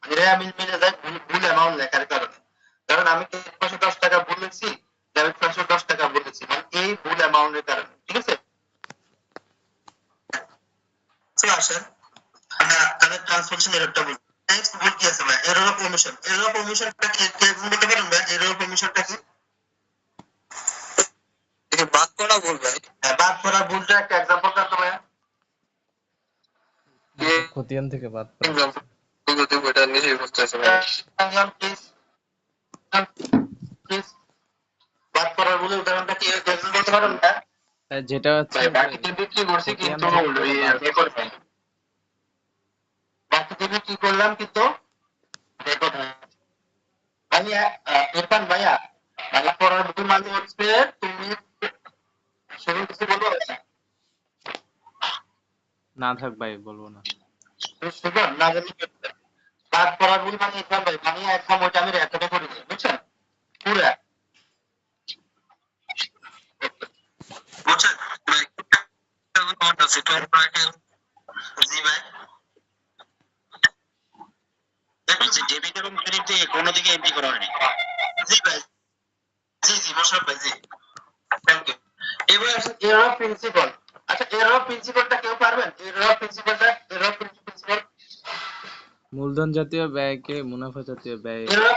মিলে যায় ভুল অ্যামাউন্ট লেখার কারণে। কারণ আমি ক্রেডিট 510 টাকা বলেছি, ডেবিট 510 টাকা বলেছি, মানে এই ভুল অ্যামাউন্টের কারণে। ঠিক আছে? আসেন তাহলে ট্রান্সফারেশন এররটা বলি। নেক্সট ভুল কি আছে ভাই? Error of omission. Error of ওমিশনটা কি বলতে পারেন ভাই? এরর অফ ওমিশনটা কি? এটা বাদ করা ভুল ভাই। হ্যাঁ, বাদ করা ভুলটা একটা एग्जांपल দাও তো ভাই। খতিয়ান থেকে বাদ করা। এটা নিজেই বুঝতে আছে ভাই। প্লিজ বাদ করার ভুলের উদাহরণটা কি বলতে পারেন না? যেটা হচ্ছে বাকিতে বিক্রি করছি কিন্তু রেকর্ড হয়। বাকিতে বিক্রি করলাম কিন্তু রেকর্ড হয়। আমি ইরফান ভাইয়া বাদ করার ভুল মানে হচ্ছে তুমি শুরু কিছু বলবো না থাক ভাই, বলবো না। সুজন না জানি বাদ করার ভুল মানে ইরফান ভাই মানে একদম ওইটা আমি রেকর্ডে করে দিই, বুঝছেন? পুরো বুঝছেন? জি ভাই, ডেবিট এবং ক্রেডিট থেকে কোনো দিকে এন্ট্রি করা হয়নি। জি ভাই, জি জি মোশাররফ ভাই, জি থ্যাংক ইউ। এবার আসুন এরর অফ প্রিন্সিপাল। আচ্ছা, এরর অফ প্রিন্সিপালটা কেউ পারবেন? এরর অফ প্রিন্সিপালটা, এরর অফ প্রিন্সিপাল মূলধন জাতীয় ব্যয়কে মুনাফা জাতীয় ব্যয়ে এরর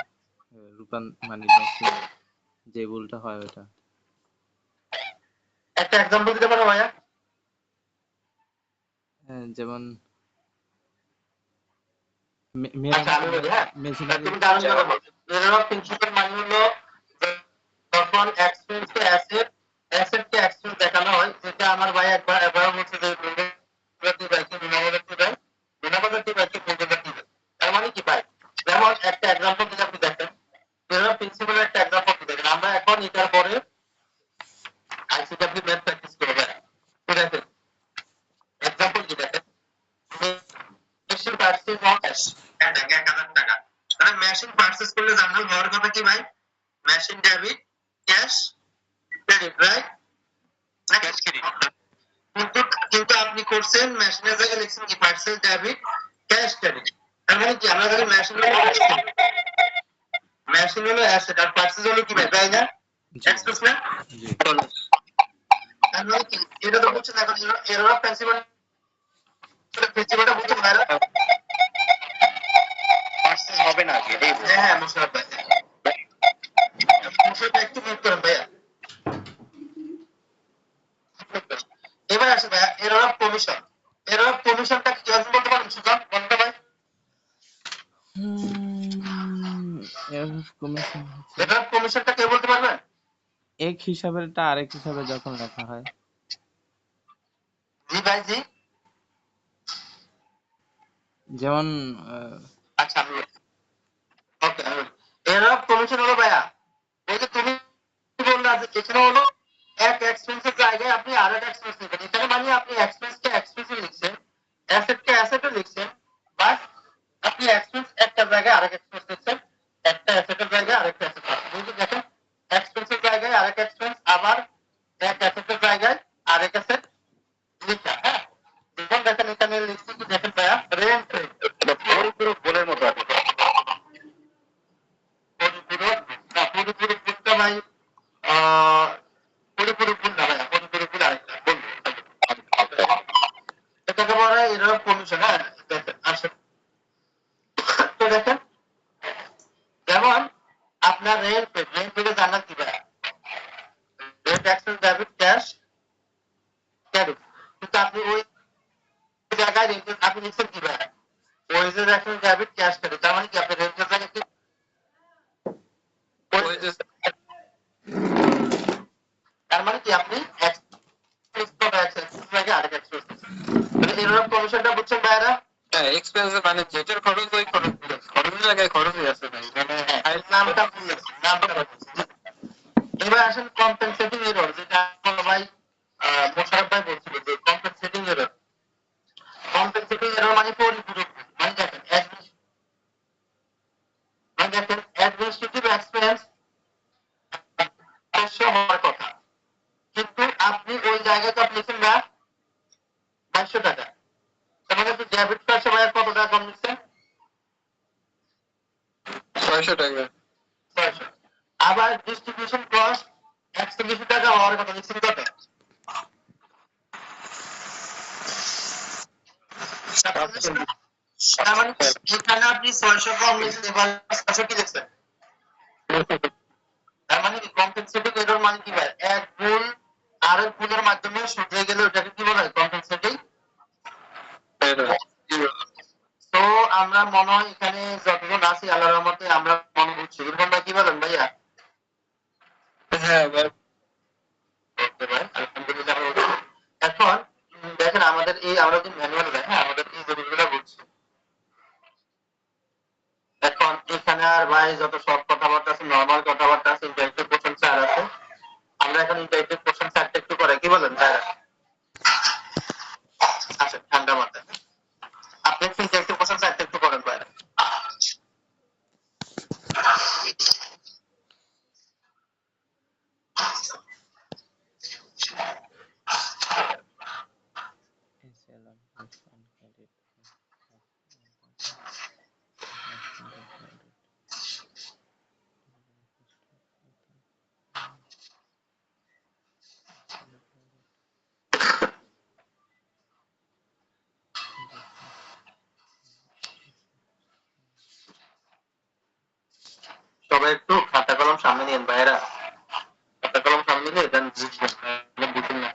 মানে যে ভুলটা হয় ওটা। একটা एग्जांपल দিতে পারো ভাইয়া? যেমন আচ্ছা আমি বলি, হ্যাঁ মেশিনারি। তুমি দারুণ কথা বলছো। এরর অফ প্রিন্সিপাল মানে হলো যখন এক্সপেন্স কে অ্যাসেট, অ্যাসেট কে এক্সপেন্স দেখানো হয়, যেটা আমার ভাই একবার বলছে যে মুনাফা বাইকে মুনাফা ভাই, মুনাফা বাইকে মুনাফা ভাই। তার মানে কি ভাই? যেমন একটা एग्जांपल দিলে আপনি দেখেন, এরর অফ প্রিন্সিপালের একটা एग्जांपल দেখেন। আমরা এখন এটার পরে আইসিডব্লিউ ম্যাথ প্র্যাকটিস করব। ঠিক আছে? एग्जांपल কি দেখেন, মেশিন পারচেজ অন ক্যাশ 1000 টাকা। তাহলে মেশিন পারচেজ করলে জানলো হওয়ার কথা কি ভাই? Machine debit, cash credit, right? না ক্যাশ ক্রেডিট। কিন্তু কিন্তু আপনি করছেন মেশিনের জায়গায় লিখছেন কি পারচেজ ডেবিট, ক্যাশ ক্রেডিট। তার মানে কি আমরা যদি মেশিন হলো অ্যাসেট আর পারচেজ হলো কি ভাই? তাই না? এক্সপ্রেস না? জি। তার মানে কি এটা তো বুঝছেন এখন এরর অফ প্রিন্সিপাল, প্রিন্সিপালটা বুঝছেন ভাইরা? পারচেজ হবে না কি? হ্যাঁ হ্যাঁ মোশাররফ ভাই, মোশাররফ ভাই একটু মিউট করেন ভাইয়া। এবার আসে ভাইয়া error of commission. Error of কমিশনটা কি আপনি বলতে পারেন সুজন? বলতে ভাই এরর অফ কমিশনটা কে বলতে পারবেন? এক হিসাবেরটা আরেক হিসাবে যখন লেখা হয়। জি ভাই, জি। যেমন আচ্ছা আমি ওকে, এরর অফ কমিশন হলো ভাইয়া ওই যে তুমি বললা যে এখানে হলো এক এক্সপেন্সের জায়গায় আপনি আরেক এক্সপেন্স লিখবেন। এখানে মানে আপনি এক্সপেন্সকে এক্সপেন্সে লিখছেন, অ্যাসেটকে অ্যাসেটে লিখছেন, বাট আপনি এক্সপেন্স একটা জায়গায় আরেক এক্সপেন্স লিখছেন, একটা অ্যাসেটের জায়গায় আরেকটা অ্যাসেট লিখছেন। এই যে দেখেন এক্সপেন্সের জায়গায় আরেক এক্সপেন্স, আবার এক অ্যাসেটের জায়গায় আরেক অ্যাসেট লিখা। হ্যাঁ, যখন দেখেন এখানে লিখছি কি দেখেন ভাইয়া রেন্ট, পুরো গোলের মতো আছে। পরিপূরক না, পরিপূরক কোনটা ভাই? পরিপূরক ভুল না ভাইয়া, পরিপূরক ভুল আরেকটা বলবো। এটাকে বলা হয় এরর অফ কমিশন। হ্যাঁ দেখেন আসেন তো দেখেন, যেমন আপনার রেন্ট পে, রেন্ট পেতে জানান কি ভাইয়া? Rent expense debit cash credit. কিন্তু আপনি ওই জায়গায় রেন্ট আপনি লিখছেন কি ভাইয়া? Wages expense debit cash credit. তার মানে কি আপনি রেন্টের জায়গায় কি ওয়েজেস, তার মানে কি আপনি আরেক এক্সপেন্স মানে এরর অফ কমিশনটা বুঝছেন ভাইরা? হ্যাঁ, এক্সপেন্স মানে যেটার খরচ ওই খরচ, খরচের জায়গায় খরচই আছে ভাই, মানে নামটা ভুল আছে, নামটা ভুল আছে। এবার আসেন কম্পেনসেটিং এরর, যেটা আমার ভাই মোশাররফ ভাই বলছিল যে কম্পেনসেটিং এরর। কম্পেনসেটিং এরর মানে পরিপূরক ভুল। মানে দেখেন অ্যাডমিনিস্ট্রেটিভ এক্সপেন্স হওয়ার কথা, কিন্তু আপনি ওই জায়গায় তো আপনি লিখেন না 500 টাকা। তার মানে আপনি ডেবিট কার্ড সময় কত টাকা কম লিখছেন? 600 টাকা। 600। আবার ডিস্ট্রিবিউশন কস্ট 120 টাকা হওয়ার কথা লিখছেন কত? তার মানে এখানে আপনি 600 কম লিখছেন, এবার 600 কি লিখছেন? তার মানে কি কম্পেনসেটিং এরর মানে কি ভাই? এক ভুল আরেক ভুলের মাধ্যমে শুধরে গেলে ওটাকে কি বলা হয়? Compensating error. তো আমরা মনে হয় এখানে যতক্ষণ আছি আল্লাহর রহমতে আমরা মনে বুঝছি। এরকম কি বলেন ভাইয়া? হ্যাঁ ভাই। ওকে ভাই, আলহামদুলিল্লাহ। এখন দেখেন আমাদের এই আমরা যে ম্যানুয়াল ভাই, হ্যাঁ আমাদের এই জিনিসগুলো বুঝছি। এখন এখানে আর ভাই যত সব কথাবার্তা আছে, নরমাল কথাবার্তা আছে, ইন্টারেক্টিভ কোশ্চেন স্যার আছে। আমরা এখন ইন্টারেক্টিভ কোশ্চেন স্যারটা একটু করে কি বলেন ভাইয়া? আচ্ছা ঠান্ডা মাথায় আপনি একটু ইন্টারেক্টিভ কোশ্চেন স্যারটা একটু করেন ভাইয়া। সবাই একটু খাতা কলম সামনে নিন ভাইয়েরা, খাতা কলম সামনে নিয়ে দেন বুঝবেন, বুঝুন না।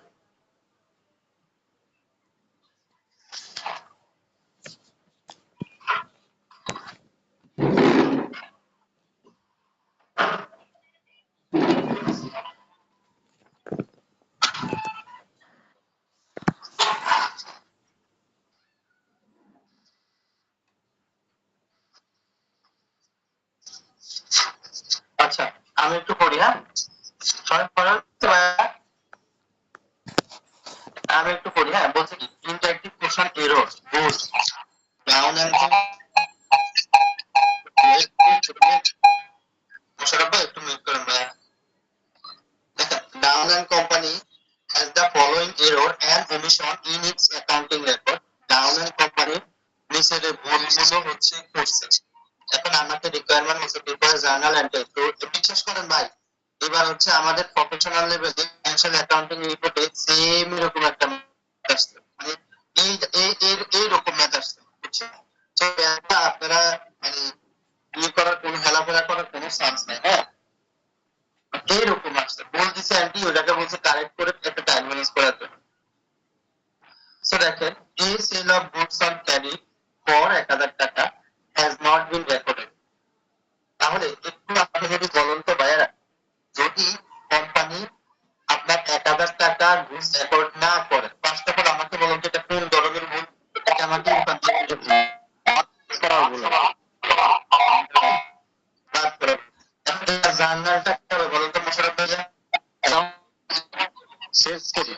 আচ্ছা আমি একটু পড়ি, হ্যাঁ সবাই পড়ার আমি একটু পড়ি, হ্যাঁ বলছি কি ইন্টারেক্টিভ কোশ্চেন এরর গুড ডাউন এন্ড মোশাররফ ভাই একটু মিউট করেন ভাই। Down and Company has the following error and omission in its accounting record. Down and Company নিচের ভুলগুলো হচ্ছে করছে। এখন আমাকে রিকোয়ারমেন্ট হচ্ছে পেপার জার্নাল এন্ট্রি, তো বিশ্বাস করেন ভাই এবার হচ্ছে আমাদের প্রফেশনাল লেভেলে ফিনান্সিয়াল অ্যাকাউন্টিং রিপোর্টে সেম এরকম একটা ম্যাথ আসছে, মানে এই এই রকম ম্যাথ আসছে, বুঝছেন? তো এটা আপনারা মানে ইয়ে করার কোনো হেলাফেলা করার কোনো চান্স নাই, হ্যাঁ এইরকম আসছে বলতেছে আন্টি ওটাকে বলছে কারেক্ট করে একটা টাইম ম্যানেজ করার জন্য। সো দেখেন a sale of goods on credit for 1000 taka has not been recorded. তাহলে একটু আপনি যদি বলেন তো ভাইয়ারা, যদি কোম্পানি আপনার 1000 টাকা গুডস রেকর্ড না করে, ফার্স্ট অফ অল আমাকে বলুন তো এটা কোন ধরনের ভুল? এটা আমাকে জার্নালটা কিভাবে বলুন তো মোশাররফ ভাইয়া? শেষ করি।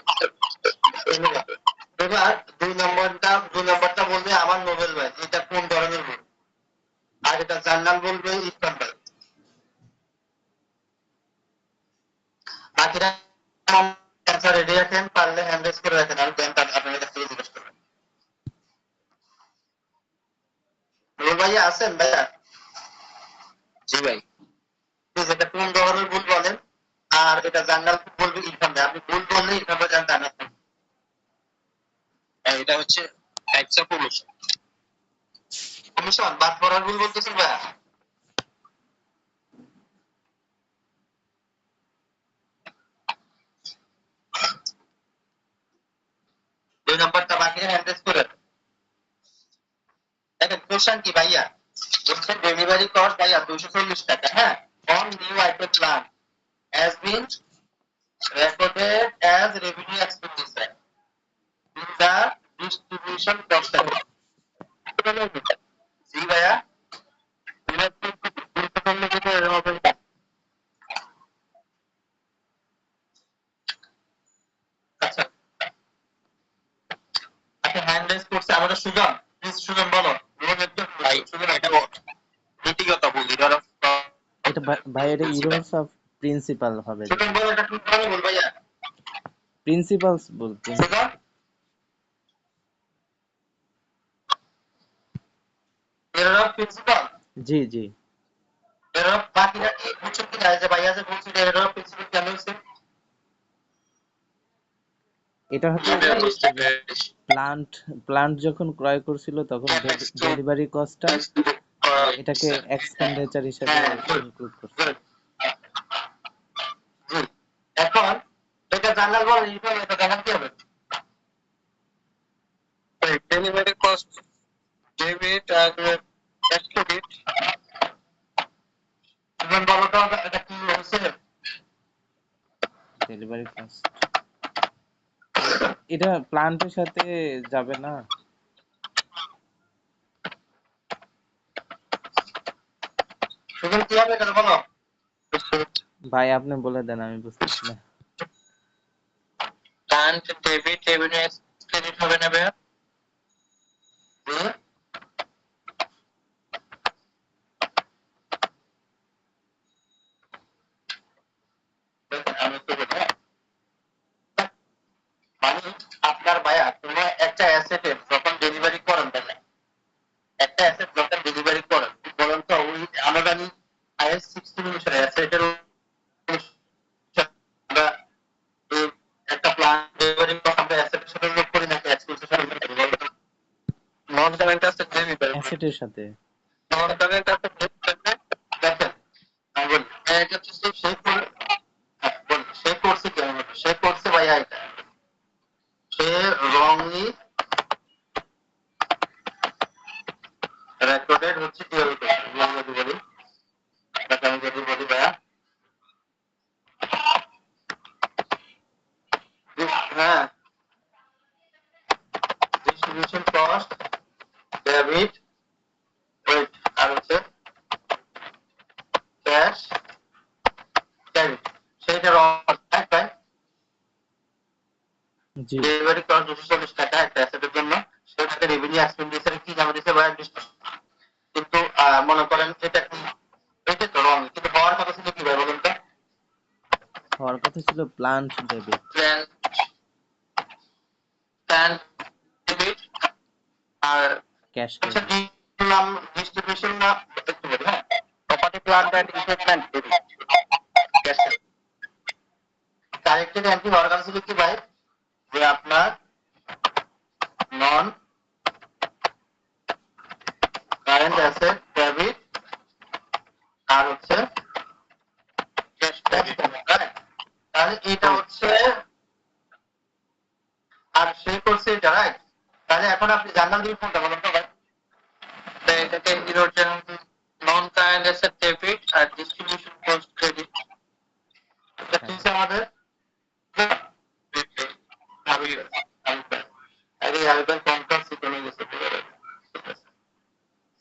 এবার দুই নম্বরটা বলবে আমার নোবেল ভাই, এটা কোন ধরনের বই? আর এটা জার্নাল বলবে ইরফান ভাই। বাকিরা অ্যান্সার রেডি রাখেন, পারলে হ্যান্ড রেজ করে রাখেন, আমি ব্যাংক আপনাদের কাছ থেকে জিজ্ঞেস করবেন। নোবেল ভাইয়া আছেন ভাইয়া? জি ভাই। প্লিজ এটা কোন ধরনের ভুল বলেন, আর এটা জার্নাল বলবে ইরফান ভাই, আপনি ভুল বললে ইরফান ভাই জানতে আনেন। এটা হচ্ছে টাইপস অফ কমিশন। কমিশন বাদ পড়ার ভুল বলতেছেন ভাইয়া? দুই নম্বরটা বাকিরা হ্যান্ড রেজ করেন। দেখেন কোশ্চেন কি ভাইয়া, বলছেন ডেলিভারি কস্ট ভাইয়া 240 টাকা, হ্যাঁ on new item plan has been recorded as revenue expenditure in the distribution cost account. জি ভাইয়া, আচ্ছা আচ্ছা হ্যান্ড রেজ করছে আমাদের সুজন, প্লিজ সুজন বলো। ভাই সুজন এটা নীতিগত ভুল, এটার এটা ভাই এটা ইরোর্স অফ প্রিন্সিপাল হবে। সুজন বলো এটা কি ধরনের ভুল ভাইয়া? প্রিন্সিপালস বল সুজন এরর অফ প্রিন্সিপাল। জি জি এরর বাকিটা কি বুঝছো কি না যে ভাইয়া যে বলছিল এরর প্রিন্সিপাল কেন হইছে? এটা হচ্ছে আমি যে বুঝতে পেরেছি। প্লান্ট প্লান্ট যখন ক্রয় করছিল তখন ডেলিভারি কস্টটা এটাকে এক্সপেন্ডিচার হিসেবে হ্যাঁ good, ইনক্লুড করছে। good. জি এখন এটা জানার পর এটা জানার কি হবে? ডেলিভারি কস্ট ডেবিট আর ক্রেডিট। এখন বলো তো এটা কি হচ্ছে? ডেলিভারি কস্ট এটা প্লান্টের সাথে যাবে না? এখন কি হবে এটা বলো? ভাই আপনি বলে দেন, আমি বুঝতেছি না। প্লান্ট ডেবিট ডেবিট ক্রেডিট হবে না ভাইয়া? জি আমি তো বলি, হ্যাঁ। মানে আপনার ভাইয়া কোনো একটা অ্যাসেটের যখন ডেলিভারি করেন তাই না? একটা অ্যাসেট যখন ডেলিভারি করেন বলেন তো ওই আনুদানিক আইএস 16 অনুসারে অ্যাসেটের আমরা এই একটা প্ল্যান ডেলিভারি কস্ট আমরা অ্যাসেটের সাথে যোগ করি নাকি এক্সপেন্সের সাথে যোগ করি বলেন তো? নন কারেন্ট আছে ডেবিট অ্যাসেটের সাথে। নন কারেন্ট আছে ডেবিট। দেখেন আমি বলি এটা হচ্ছে সে করে বলি সে করছে কি আমি বলি, সে করছে ভাইয়া এটা সে রংলি রেকর্ডেড হচ্ছে কিভাবে করছে আমি যদি বলি তাকে আমি যদি বলি ভাইয়া হ্যাঁ ডিস্ট্রিবিউশন কস্ট ডেবিট ওয়েট আর হচ্ছে ক্যাশ ক্রেডিট সেইটা রং তাই জি ডেলিভারি কস্ট 240 টাকা একটা অ্যাসেটের জন্য সেটাকে রেভিনিউ এক্সপেন্ডিচারে কি নামে দিতে ভাইয়া কিন্তু মনে করেন এটা কি এটা তো রং কিন্তু হওয়ার কথা ছিল কি ভাই বলুন তো? হওয়ার কথা ছিল প্লান্ট ডেবিট। প্লান্ট ডেবিট আর ক্যাশ হচ্ছে ক্রেডিট। নাম ডিস্ট্রিবিউশন না একটু বলি হ্যাঁ property plant and equipment debit cash corrected entry হওয়ার কথা ছিল কি ভাই যে আপনার নন কারেন্ট অ্যাসেট ডেবিট আর হচ্ছে ক্যাশ ক্যাশ ডেবিট। তাহলে এটা হচ্ছে আর সে করছে এটা রাইট তাহলে এখন আপনি জার্নাল দিয়ে কোনটা বলুন তো ভাই? এটাকে ইরোশন নন কারেন্ট আছে ডেবিট আর ডিস্ট্রিবিউশন কস্ট ক্রেডিট। এটা কি হচ্ছে আমাদের আরে আরেকবার কন্ট্রাক্ট সিকোনে গেছে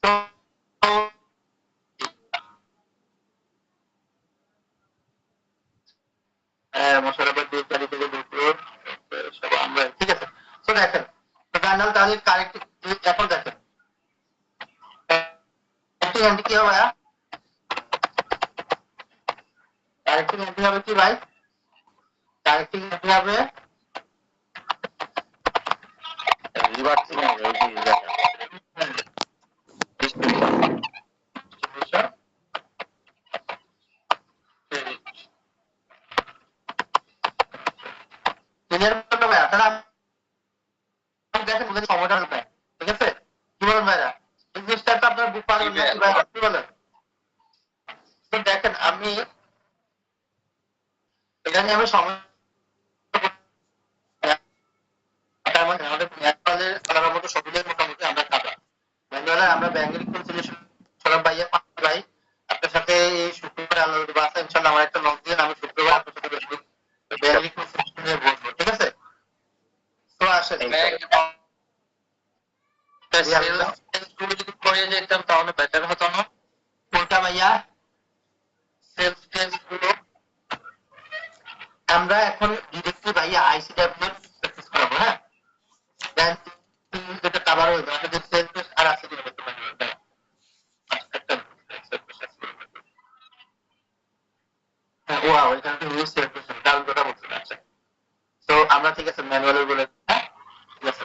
তো মশলাবাদ 2 তারিখ থেকে দুপুর সব আমরা ঠিক আছে তো দেখেন তো জার্নাল তাহলে কারেক্ট এখন দেখেন কারেক্টিং এন্ট্রি কি হবে ভাইয়া? কারেক্টিং এন্ট্রি হবে কি ভাই? কারেক্টিং এন্ট্রি হবে রিভার্সিং হবে এই যে ডিস্ট্রিবিউশন ক্লিয়ার করতে ভাইয়া তাহলে আপনি দেখেন বুঝে সময়টা পায় ঠিক আছে কি বলেন ভাইরা এই জিনিসটা তো আপনার বুক পারবেন না কি ভাই কি বলেন? তো দেখেন আমি এখানে আমি সময় তার মানে আমাদের নেপালের খেলার মতো সবগুলোই মোটামুটি আমরা খাবার ম্যানুয়ালে আমরা ব্যাংক রিকনসিলিয়েশন সরব ভাইয়া ভাই আপনার সাথে এই শুক্রবার আলোচনা বাসা ইনশাআল্লাহ আমার একটা নক দিন আমি শুক্রবার আপনার সাথে বসবো ব্যাংক রিকনসিলিয়েশন নিয়ে বলবো ঠিক আছে তো আসেন সেলস যদি করে যেতাম তাহলে বেটার হতো না? কোনটা ভাইয়া? সেলস টেলস গুলো আমরা এখন ডিরেক্টলি ভাইয়া আইসি ডেভেলপমেন্ট প্র্যাকটিস করাবো হ্যাঁ দেন যেটা কভার হয়ে যাবে আমাদের সেলস আর আছে কি বলতে পারি ও ওইখানে তো নিউজ সেলস কারণ কথা বলতে আচ্ছা তো আমরা ঠিক আছে ম্যানুয়াল বলে হ্যাঁ ঠিক আছে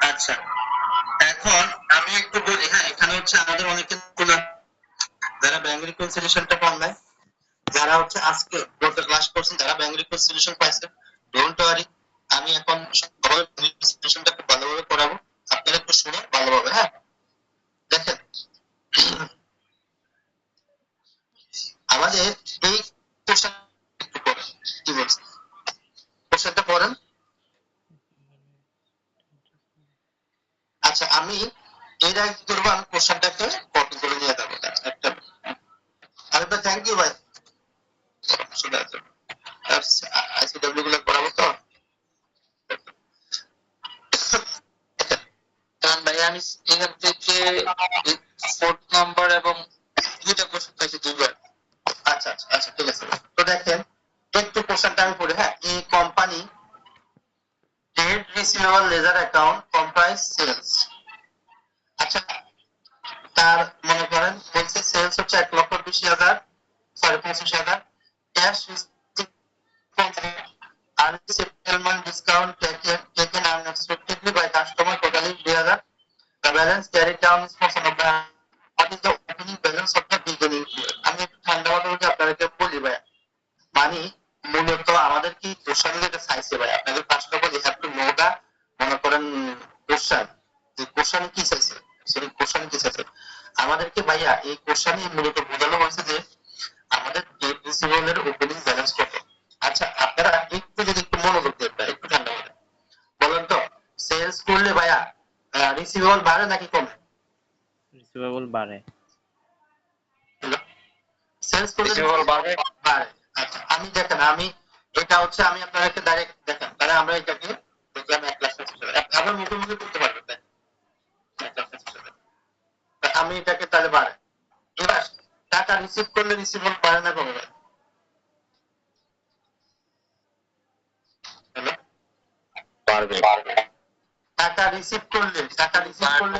আচ্ছা এখন আমি একটু বলি হ্যাঁ এখানে হচ্ছে আমাদের অনেকে যারা ব্যাংক রিকনসিলিয়েশনটা পান নাই, যারা হচ্ছে আজকে গত ক্লাস করছেন, যারা ব্যাংক রিকনসিলিয়েশন পাইছে, ডোন্ট ওয়ারি, আমি এখন সবার রিকনসিলিয়েশনটা খুব ভালোভাবে করাবো, আপনারা একটু শুনে ভালোভাবে। হ্যাঁ, দেখেন আমাদের এই কোশ্চেন একটু পড়েন, কি বলছে কোশ্চেনটা পড়েন। আচ্ছা, আমি এর আগে কি করবো, আমি কোশ্চেনটাকে কপি করে নিয়ে যাবো একটা। আরেকবার থ্যাংক ইউ ভাই, আইসিডব্লিউ গুলো করাবো তো। কারণ ভাই আমি এখান থেকে 4th নাম্বার এবং 2টা কোশ্চেন পাইছি 2বার। আচ্ছা আচ্ছা আচ্ছা, ঠিক আছে। তো দেখেন একটু কোশ্চেনটা আমি পড়ি। হ্যাঁ, এই company trade receivable ledger account comprise sales. আচ্ছা, তার মনে করেন বলছে সেলস হচ্ছে 1,20,000, সরি 25,000, ক্যাশ আর settlement discount taken unexpectedly by customer totaling 2,000. The balance carried down is 95. What is the opening balance of the beginning period? আমি একটু ঠান্ডা মাথা বলতে আপনাদেরকে বলি ভাই, মানে মূলত আমাদের কি কোশ্চেন যেটা চাইছে ভাই, আপনাদের first of all you have to know the, মনে করেন কোশ্চেন, যে কোশ্চেন কি চাইছে, সেই কোশ্চেন কি চাইছে আমাদেরকে ভাইয়া। এই কোশ্চেনে মূলত বোঝানো হয়েছে যে আমাদের ট্রেড রিসিভেবলের ওপেনিং ব্যালেন্স কত। আচ্ছা, আপনারা একটু যদি একটু মনোযোগ দেন, একটু ঠান্ডা মাথায় বলেন তো, সেলস করলে ভাইয়া রিসিভেবল বাড়ে নাকি কমে? রিসিভেবল বাড়ে। সেলস করলে রিসিভেবল বাড়ে। বাড়ে। আচ্ছা, আমি দেখেন, আমি এটা হচ্ছে আমি আপনাদেরকে ডাইরেক্ট দেখেন, তাহলে আমরা এটাকে দেখলাম 1,25,000, আবার মুখে মুখে করতে পারবেন তাই 1,25,000, আমি এটাকে তাহলে বাড়ে। এবার টাকা রিসিভ করলে রিসিভেবল বাড়ে না কমে? হ্যালো, বাড়বে। টাকা রিসিভ করলে টাকা রিসিভ করলে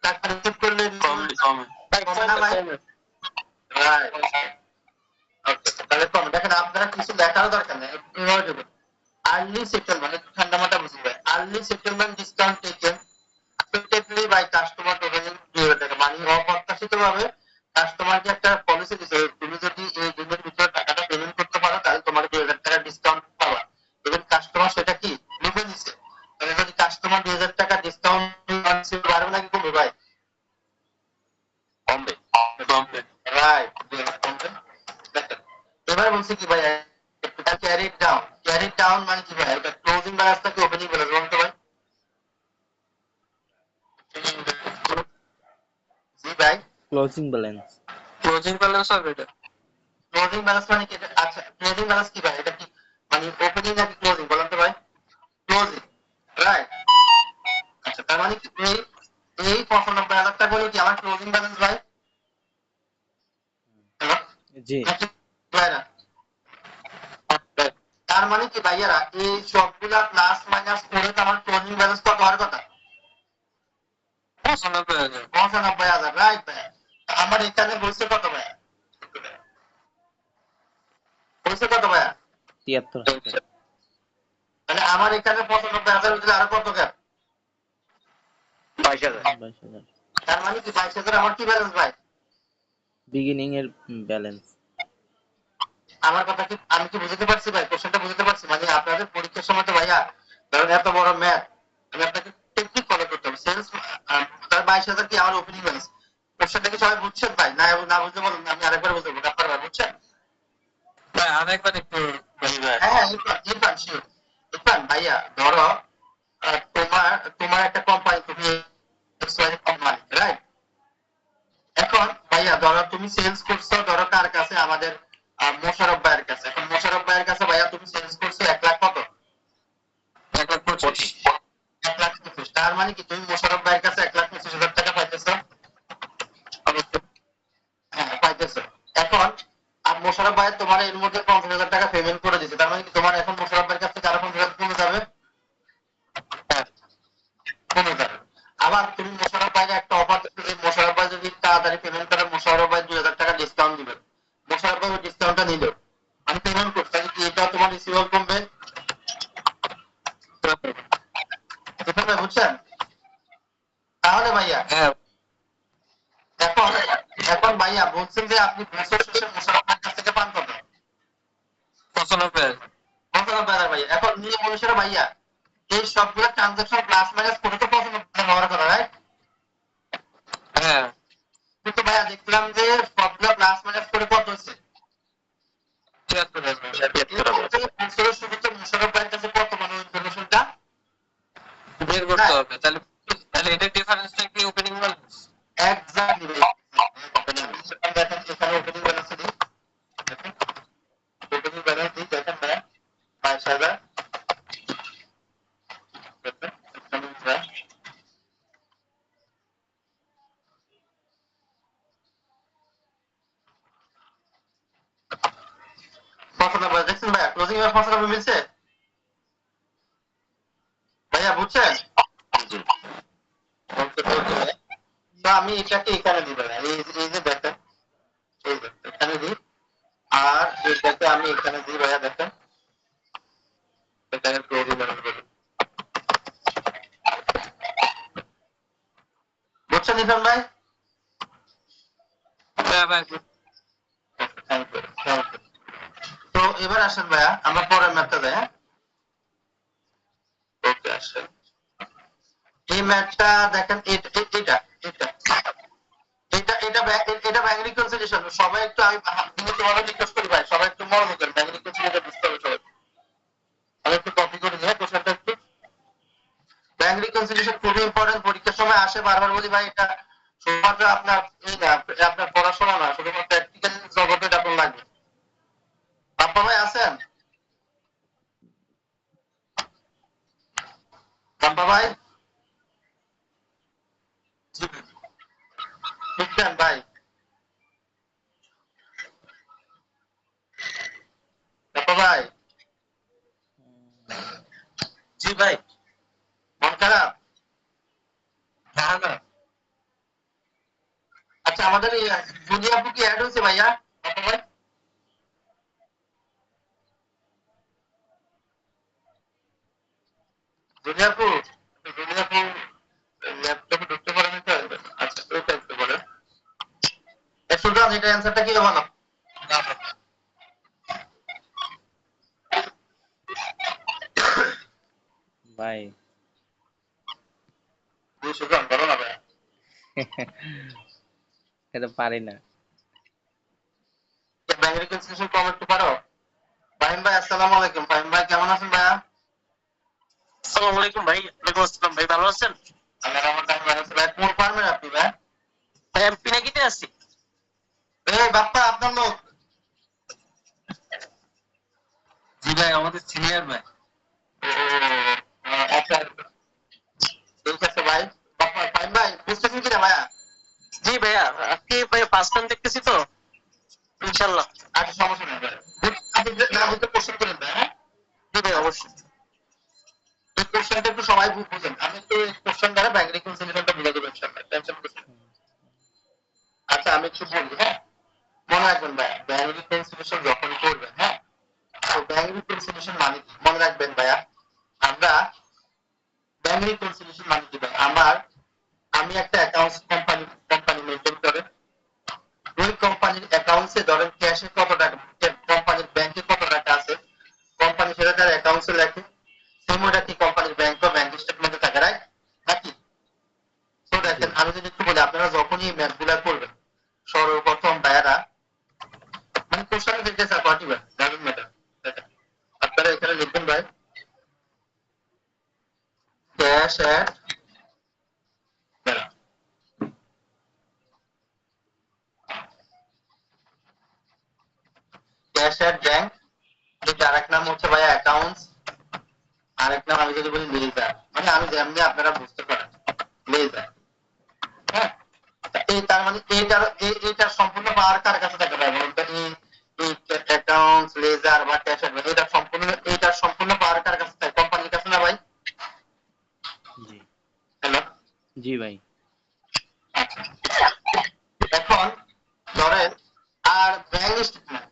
টাকা রিসিভ করলে কমে কমে কমে না ভাই? রাইট, ওকে, তাহলে কমে। দেখেন আপনারা কিছু দেখারও দরকার নেই, এভাবে দেবেন আর্লি সেটেলমেন্ট, একটু ঠান্ডা মাথা বুঝবে, early settlement discount taken expectedly by customer totaling 2,000 টাকা, মানে অপ্রত্যাশিতভাবে কাস্টমারকে একটা পলিসি দিতে, তুমি যদি এই দিনের ভিতরে টাকাটা পেমেন্ট করতে পারো তাহলে তোমার 2,000 টাকা ডিসকাউন্ট পাবা। এবং কাস্টমার সেটা কি লিখে দিছে, তাহলে যদি কাস্টমার 2,000 টাকা ডিসকাউন্ট বাড়বে নাকি কমবে ভাই? কমবে কমবে। রাইট, কমবে। দেখেন এবার বলছি কি ভাই, ক্যারি ডাউন মানে কি ভাই, এটা ক্লোজিং ব্যালেন্স থাকে ওপেনিং ব্যালেন্স বলতে ভাই? জি ভাই, ক্লোজিং ব্যালেন্স। ক্লোজিং ব্যালেন্স হবে এটা। ক্লোজিং ব্যালেন্স মানে কি? আচ্ছা, ক্লোজিং ব্যালেন্স কি ভাই, এটা কি মানে ওপেনিং নাকি ক্লোজিং বলেন তো ভাই? Closing, right. আচ্ছা, তার মানে কি এই এই 95,000 টাকা হলো কি আমার ক্লোজিং ব্যালেন্স ভাই? হ্যালো, জি। নাকি ভাই না? তার মানে কি ভাইয়ারা এই সবগুলা প্লাস মাইনাস করে তো আমার ক্লোজিং ব্যালেন্স কত হওয়ার কথা? 95,000। 95,000, রাইট ভাই। আমার এখানে বলছে কত ভাই, বলছে কত ভাইয়া? 73,000। মানে আমার এখানে 95,000 দিলে আরো কত গ্যাপ? 22,000। 22,000 তার মানে কি 22,000 আমার কি ব্যালেন্স ভাই? বিগিনিং এর ব্যালেন্স। আমার কথা কি আমি কি বুঝতে পারছি ভাই, কোশ্চেনটা বুঝতে পারছি? মানে আপনাদের পরীক্ষার সময় তো ভাইয়া ধরেন এত বড় ম্যাথ, আমি আপনাকে টেকনিক ফলো করতে হবে। সেলস তার 22,000 কি আমার ওপেনিং ব্যালেন্স? কোশ্চেনটা কি সবাই বুঝছেন ভাই? না না বুঝতে বলুন, আমি আরেকবার বলতে বলবো, আপনারা ভাই বুঝছেন? ভাই আরেকবার একটু বলি ভাই। হ্যাঁ, ইরফান শিওর। ইরফান ভাইয়া ধরো তোমার একটা কোম্পানি, তুমি কোম্পানি, রাইট? এখন ভাইয়া ধরো তুমি সেলস করছো, ধরো কার কাছে, আমাদের মোশাররফ ভাইয়ের কাছে। এখন মোশাররফ ভাইয়ের কাছে ভাইয়া তুমি সেলস করছো 1,00,000 কত? 1,25,000। 1,25,000। তার মানে কি তুমি মোশাররফ ভাইয়ের কাছে 1,25,000 টাকা পাইতেছো? হ্যাঁ, পাইতেছো। এখন আর মোশাররফ ভাই তোমার এর মধ্যে 50,000 টাকা পেমেন্ট করে দিচ্ছে, তার মানে কি তোমার এখন মোশাররফ ভাইয়ের কাছ থেকে আরো 50,000 কমে যাবে? কমে যাবে। আবার তুমি মোশাররফ ভাইকে একটা অফার দিচ্ছ যে মোশাররফ ভাই যদি তাড়াতাড়ি পেমেন্ট করে মোশাররফ ভাই 2,000 টাকা ডিসকাউন্ট দিবে। মোশাররফ ভাই ওই ডিসকাউন্টটা নিল, আমি পেমেন্ট করছি, তাহলে কি এটা তোমার রিসিভেবল কমবে? বুঝছেন? তাহলে ভাইয়া হ্যাঁ এখন ভাইয়া বলছেন যে আপনি বছর শেষে মোশাররফের কাছ থেকে পান কত? 95,000। 95,000 ভাইয়া। এখন নিয়ম অনুসারে ভাইয়া এই সবগুলো ট্রানজাকশন প্লাস মাইনাস করে তো 95,000 হওয়ার কথা, রাইট? হ্যাঁ, কিন্তু ভাইয়া দেখলাম যে সবগুলো প্লাস মাইনাস করে কত হচ্ছে? 73,000 বছরের শুরুতে মোশাররফ ভাইয়ের কাছে কত মানে ইনফরমেশনটা বের করতে হবে। তাহলে তাহলে এটার ডিফারেন্সটা কি ওপেনিং ব্যালেন্স? এক্স্যাক্টলি দেখেন এখানে ওপেনিং ব্যালেন্স দিই, ওপেনিং ব্যালেন্স দিই দেখেন ভাইয়া 22,000 95 দেখছেন ভাইয়া ক্লোজিং এর 95 মিলছে ভাইয়া, বুঝছেন? তো আমি এটাকে এখানে দিব না, এই যে দেখেন এই যে এখানে দিই, আর এটাকে আমি এখানে দিই ভাইয়া, দেখেন এখানে ক্লোজিং ব্যালেন্স বলি, বুঝছেন ইরফান ভাই? হ্যাঁ ভাই, থ্যাংক ইউ, থ্যাংক ইউ। তো এবার আসেন ভাইয়া আমরা পরের ম্যাথটা দেয়, হ্যাঁ ওকে আসেন। এই ম্যাথটা দেখেন এটা এটা এটা এটা এটা এটা ব্যাংক রিকনসিলিয়েশন। সবাই একটু আমি তোমাকে রিকোয়েস্ট করি ভাই, সবাই একটু মনোযোগ দেন, ব্যাংক রিকনসিলিয়েশন বুঝতে হবে সবাই। আমি একটু কপি করে নিয়ে কোশ্চেনটা একটু, ব্যাংক রিকনসিলিয়েশন খুবই ইম্পর্টেন্ট, পরীক্ষার সময় আসে, বারবার বলি ভাই এটা শুধুমাত্র আপনার এই না, আপনার পড়াশোনা না, শুধুমাত্র প্র্যাকটিক্যাল জগতে এটা আপনার লাগবে। বাপ্পা ভাই আছেন? বাপ্পা ভাই বুঝছেন ভাই? বাপ্পা ভাই জি ভাই। মন খারাপ? না না, আচ্ছা আমাদের এই জুলি আপু কি অ্যাড হয়েছে ভাইয়া? বাপ্পা ভাই জুলি আপু, জুলি আপু ল্যাপটপে ঢুকতে পারেন তো? আচ্ছা ওইটা একটু বলেন। সুলতান এটা অ্যান্সারটা কি হবে না? ভাই সুলতান বলো না ভাই। এটা পারি না। ব্যাংক রিকনসিলিয়েশন কম একটু পারো? ফাহিম ভাই আসসালামু আলাইকুম। ফাহিম ভাই কেমন আছেন ভাইয়া? আসসালামু আলাইকুম ভাই। ওয়ালাইকুম আসসালাম ভাই, ভালো আছেন? আল্লাহর রহমতে আমি ভালো আছি ভাই। কোন ফার্মের আপনি ভাই? ভাই আমি পিনাকিতে আছি। এই বাপ্পা আপনার লোক? জি ভাই, আমাদের সিনিয়র ভাই। আচ্ছা ঠিক আছে ভাই। বাপ্পা ফাহিম ভাই বুঝতেছেন কিনা ভাইয়া? জি ভাইয়া, আজকে ভাই ফার্স্ট টাইম দেখতেছি তো, ইনশাল্লাহ। আচ্ছা সমস্যা নেই ভাই, আপনি না বুঝতে কোশ্চেন করেন ভাই, হ্যাঁ? জি ভাই, অবশ্যই। এই কোশ্চেনটা একটু সবাই বুঝেন, আমি একটু এই কোশ্চেন দ্বারা ব্যাংক রিকনসিলিয়েশনটা বুঝে দেবো ইনশাআল্লাহ, টেনশন করছেন। আচ্ছা আমি একটু বলি, হ্যাঁ মনে রাখবেন ভাই ব্যাংক রিকনসিলিয়েশন যখন করবেন, হ্যাঁ তো ব্যাংক রিকনসিলিয়েশন মানে কি মনে রাখবেন ভাইয়া, আমরা ব্যাংক রিকনসিলিয়েশন মানে কি ভাই, আমি একটা অ্যাকাউন্টস কোম্পানি মেনটেন করে, ওই কোম্পানির অ্যাকাউন্টসে ধরেন ক্যাশে কত টাকা, কোম্পানির ব্যাংকে কত টাকা আছে, কোম্পানি সেটা তার অ্যাকাউন্টসে লেখে, সেম ওটা কি কোম্পানির ব্যাংক বা ব্যাংক স্টেটমেন্টে থাকে, রাইট নাকি? তো জি দেখেন আমি যদি একটু বলি, আপনারা যখনই ম্যাথগুলা করবেন সর্বপ্রথম ভাইয়ারা, মানে কোশ্চেন দিতে স্যার পার্টিকুলার ডাজন্ট ম্যাটার, দেখেন আপনারা এখানে লিখবেন ভাই cash at cash at bank, এটা আরেক নাম হচ্ছে ভাইয়া অ্যাকাউন্টস, আরেক নাম আমি যদি বলি লেজার, মানে আমি যেমনি আপনারা বুঝতে পারেন লেজার, হ্যাঁ এই তার মানে এইটার সম্পূর্ণ পাওয়ার কার কাছে থাকে ভাই বলুন তো? এই অ্যাকাউন্টস লেজার বা ক্যাশ এইটার সম্পূর্ণ পাওয়ার কার কাছে থাকে? কোম্পানির কাছে না ভাই? জি হ্যালো, জি ভাই। আচ্ছা এখন ধরেন আর ব্যাংক স্টেটমেন্ট,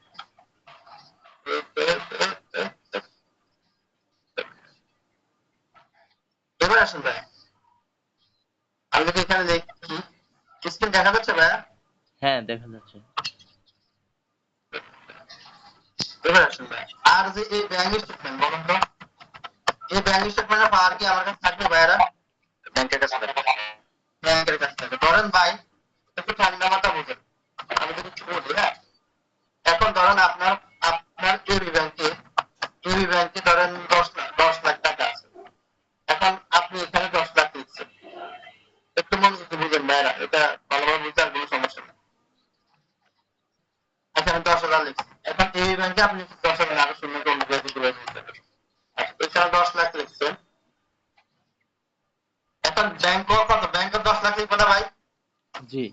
এবার আসুন ভাই আমি যদি এখানে দেখি, স্ক্রিন দেখা যাচ্ছে ভাইয়া? হ্যাঁ দেখা যাচ্ছে। এবার আসুন ভাই, আর যে এই ব্যাংক স্টেটমেন্ট বলুন তো, এই ব্যাংক স্টেটমেন্টের পাওয়ার কি আমার কাছে থাকবে ভাইয়ারা? ব্যাংকের কাছে থাকবে। ব্যাংকের কাছে থাকবে। ধরেন ভাই একটু ঠান্ডা মাথা বুঝেন, আমি যদি একটু বলি, হ্যাঁ এখন ধরেন আপনার আপনার এবি ব্যাংকে ধরেন 10 লাখ টাকা আছে। এখন আপনি এখানে 10 লাখ লিখছেন, একটু মনোযোগ দিয়ে বুঝেন ভাইরা, এটা ভালোভাবে বুঝতে আর কোনো সমস্যা নেই। এখানে 10,000 লিখছেন, এখন এবি ব্যাংকে আপনি 10,000 আরো শূন্য করে বেশি করে দিচ্ছেন। এখানে 10 লাখ লিখছেন, এখন ব্যাংক কত, ব্যাংকের 10 লাখ লিখবে না ভাই? জি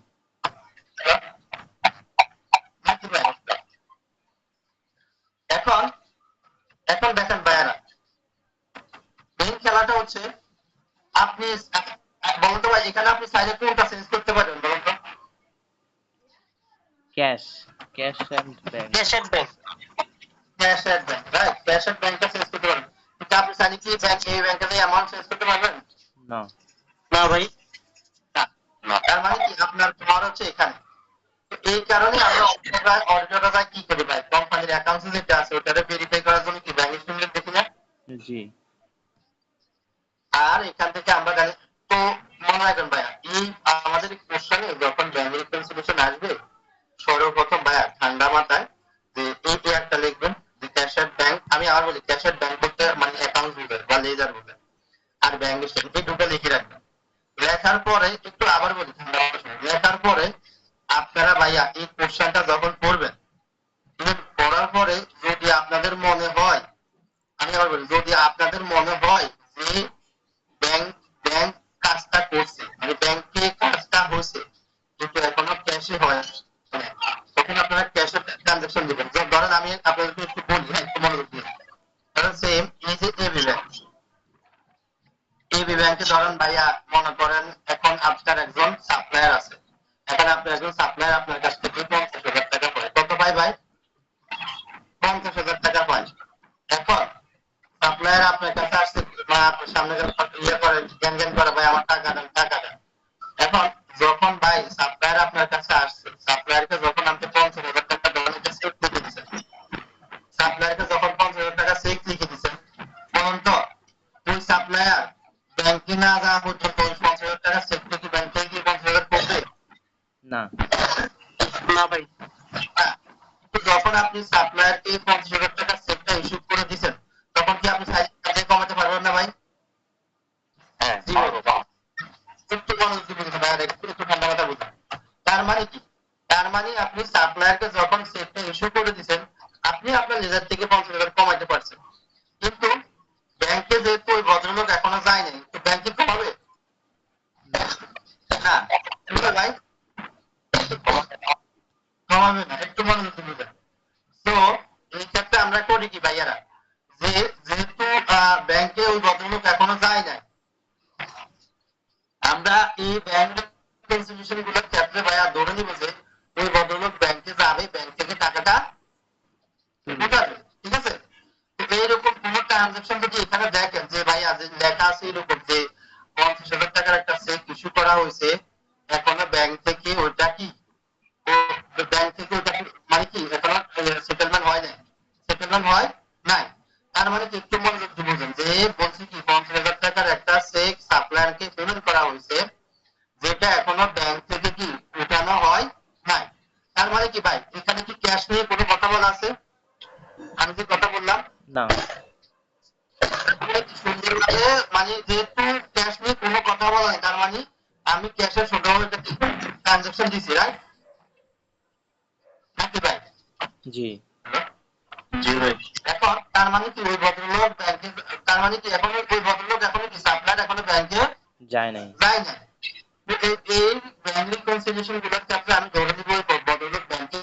নাকি ভাই? এখন এখন দেখেন ভাইয়ারা, মেইন খেলাটা হচ্ছে আপনি বলুন তো ভাই, এখানে আপনি চাইলে কোনটা চেঞ্জ করতে পারবেন বলুন তো? Cash and bank. Cash and bank. Cash at bank, right, cash at ব্যাংকটা চেঞ্জ করতে পারবেন, কিন্তু আপনি চাইলে কি ব্যাংক এই ব্যাংকে যে অ্যামাউন্ট চেঞ্জ করতে পারবেন? না না ভাই। না। না। তার মানে কি আপনার পাওয়ার হচ্ছে এখানে। তো এই কারণে আমরা অডিটররা কি করি ভাই, কোম্পানির অ্যাকাউন্টস যেটা আছে ওটারে ভেরিফাই করার জন্য কি ব্যাংক স্টেটমেন্ট দেখি না? জি আর এখান থেকে আমরা জানি। তো মনে রাখবেন ভাইয়া, এই আমাদের কোশ্চেনে যখন ব্যাংক রিকনসিলিয়েশন আসবে, সর্বপ্রথম ভাইয়া ঠান্ডা মাথায় যে এই একটা লিখবেন যে ক্যাশ ব্যাংক, আমি আবার বলি ক্যাশ ব্যাংক বলতে মানে অ্যাকাউন্ট বুঝবেন বা লেজার বুঝবেন, আর ব্যাংক স্টেটমেন্ট এই দুটো লিখে রাখবেন। লেখার পরে একটু আবার বলি ঠান্ডা মাথায় শুনুন। লেখার পরে আপনারা ভাইয়া এই কোশ্চেনটা যখন করবেন, পড়ার পরে যদি আপনাদের মনে হয়, আমি আবার বলি যদি আপনাদের মনে হয় যে ব্যাংক ব্যাংক কাজটা করছে, মানে ব্যাংকে কাজটা হয়েছে কিন্তু এখনো ক্যাশে হয় না, তখন আপনারা ক্যাশে ট্রানজাকশন দিবেন। ধরেন আমি আপনাদেরকে একটু বলি, হ্যাঁ একটু মনোযোগ দিয়ে, ধরেন সেম এই যে এবি ব্যাংকে ধরেন ভাইয়া মনে করেন এখন আপনার একজন সাপ্লায়ার আছে, এখন আপনার একজন সাপ্লায়ার আপনার কাছ থেকে 50,000 টাকা পায়, কত পায় ভাই? 50,000 টাকা পায়। এখন সাপ্লায়ার আপনার কাছে আসছে বা আপনার সামনে ইয়ে করে জ্ঞান জ্ঞান করে ভাই আমার টাকা দেন টাকা দেন। এখন যখন ভাই সাপ্লায়ার আপনার কাছে আসছে, সাপ্লায়ারকে যখন আপনি 50,000 টাকা দেওয়ার একটা চেক লিখে দিচ্ছেন, সাপ্লায়ারকে যখন 50,000 টাকা চেক লিখে দিচ্ছেন, বলুন তো ওই সাপ্লায়ার ব্যাংকে না যাওয়া পর্যন্ত ওই 50,000 টাকা চেক থেকে ব্যাংকে গিয়ে 50,000 করবে না না ভাই। না। তো যখন আপনি সাপ্লায়ারকে 50,000 টাকা চেকটা ইস্যু করে দিচ্ছেন, তখন কি আপনি সাইজ কমাতে পারবেন না ভাই? হ্যাঁ জি পারবো ভাই। একটু মনোযোগ দিয়ে বুঝুন ভাই, একটু ঠান্ডা মাথা বুঝুন। তার মানে কি, তার মানে আপনি সাপ্লায়ারকে যখন চেকটা ইস্যু করে দিচ্ছেন, আপনি আপনার লেজার থেকে 50,000 কমাইতে পারছেন, কিন্তু ব্যাংকে যেহেতু ওই ভদ্রলোক এখনো যায় নাই, তো ব্যাংকে কমাবে না, বুঝলে ভাই? কমাবে না, একটু মনোযোগ দিয়ে বুঝেন। তো এই ক্ষেত্রে আমরা করি কি ভাইয়ারা, যে যেহেতু ব্যাংকে ওই ভদ্রলোক এখনো যায় নাই, আমরা এই ব্যাংক ইনস্টিটিউশন গুলোর ক্ষেত্রে ভাইয়া ধরে নিব যে ওই ভদ্রলোক ব্যাংকে যাবে, ব্যাংক থেকে টাকাটা উঠাবে, ঠিক আছে? তো এইরকম কোন ট্রানজাকশন যদি এখানে দেখেন যে ভাইয়া যে লেখা আছে এরকম যে 50,000 টাকার একটা চেক ইস্যু করা হয়েছে, এখনো ব্যাংক থেকে ওইটা কি ও ব্যাংক থেকে ওইটা মানে কি এখনো সেটেলমেন্ট হয় নাই, সেটেলমেন্ট হয় নাই, তার মানে কি একটু মনোযোগ দিয়ে বুঝুন যে বলছি কি 50,000 টাকার একটা চেক সাপ্লায়ারকে পেমেন্ট করা হয়েছে, যেটা এখনো ব্যাংক থেকে কি উঠানো হয় নাই। তার মানে কি ভাই এখানে কি ক্যাশ নিয়ে কোনো কথা বলা আছে? আমি যে কথা বললাম না সুন্দরভাবে, মানে যেহেতু ক্যাশ নিয়ে কোনো কথা বলা নাই, তার মানে আমি ক্যাশের ছোট একটা ট্রানজাকশন দিছি, রাইট নাকি ভাই? জি জি ভাই। এখন তার মানে কি ওই ভদ্রলোক ব্যাংকে, তার মানে কি এখন ওই ভদ্রলোক এখনো কি সাপ্লায়ার এখনো ব্যাংকে যায় নাই। যায় না। এই ব্যাংক রিকনসিলিয়েশন গুলোর ক্ষেত্রে আমি ধরে নিব ওই ভদ্রলোক ব্যাংকে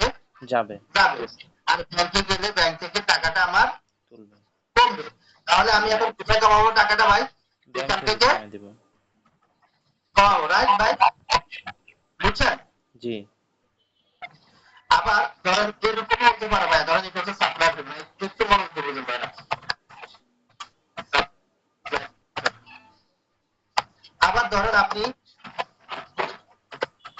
যাবে যাবে, আর ব্যাংকে গেলে ব্যাংক থেকে টাকাটা আমার তুলবে কমবে। তাহলে আমি এখন কোথায় কমাবো টাকাটা ভাই? ব্যাংক এখান থেকে থেকে কমাই দিব। কমাবো, রাইট ভাই? বুঝছেন? জি আবার ধরেন এরকম হতে পারে ভাই, ধরেন এটা হচ্ছে সাপ্লাই পেমেন্ট, একটু মনোযোগ দিয়ে বুঝুন ভাইরা। আবার ধরেন আপনি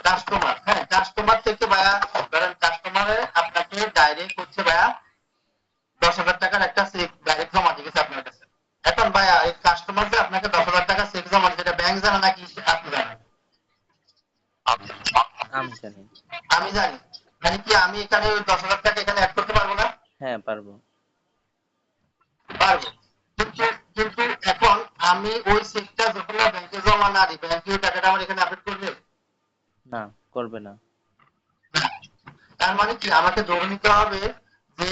কাস্টমার, হ্যাঁ কাস্টমার থেকে ভাইয়া, ধরেন কাস্টমারে আপনাকে ডাইরেক্ট হচ্ছে ভাইয়া 10,000 টাকার একটা চেক ডাইরেক্ট জমা দিয়েছে আপনার কাছে। এখন ভাইয়া এই কাস্টমার যে আপনাকে 10,000 টাকা চেক জমা দিয়েছে, এটা ব্যাংক জানে নাকি আপনি জানেন? আমি জানি। আমি জানি। মানে কি আমি এখানে ওই 10,000 টাকা এখানে অ্যাড করতে পারবো না? হ্যাঁ পারবো। পারবো। কিন্তু কিন্তু এখন আমি ওই চেকটা যখন ব্যাংকে জমা না দিই, ব্যাংকে ওই টাকাটা আমার এখানে আপডেট করবে? না, করবে না। তার মানে কি আমাকে ধরে নিতে হবে যে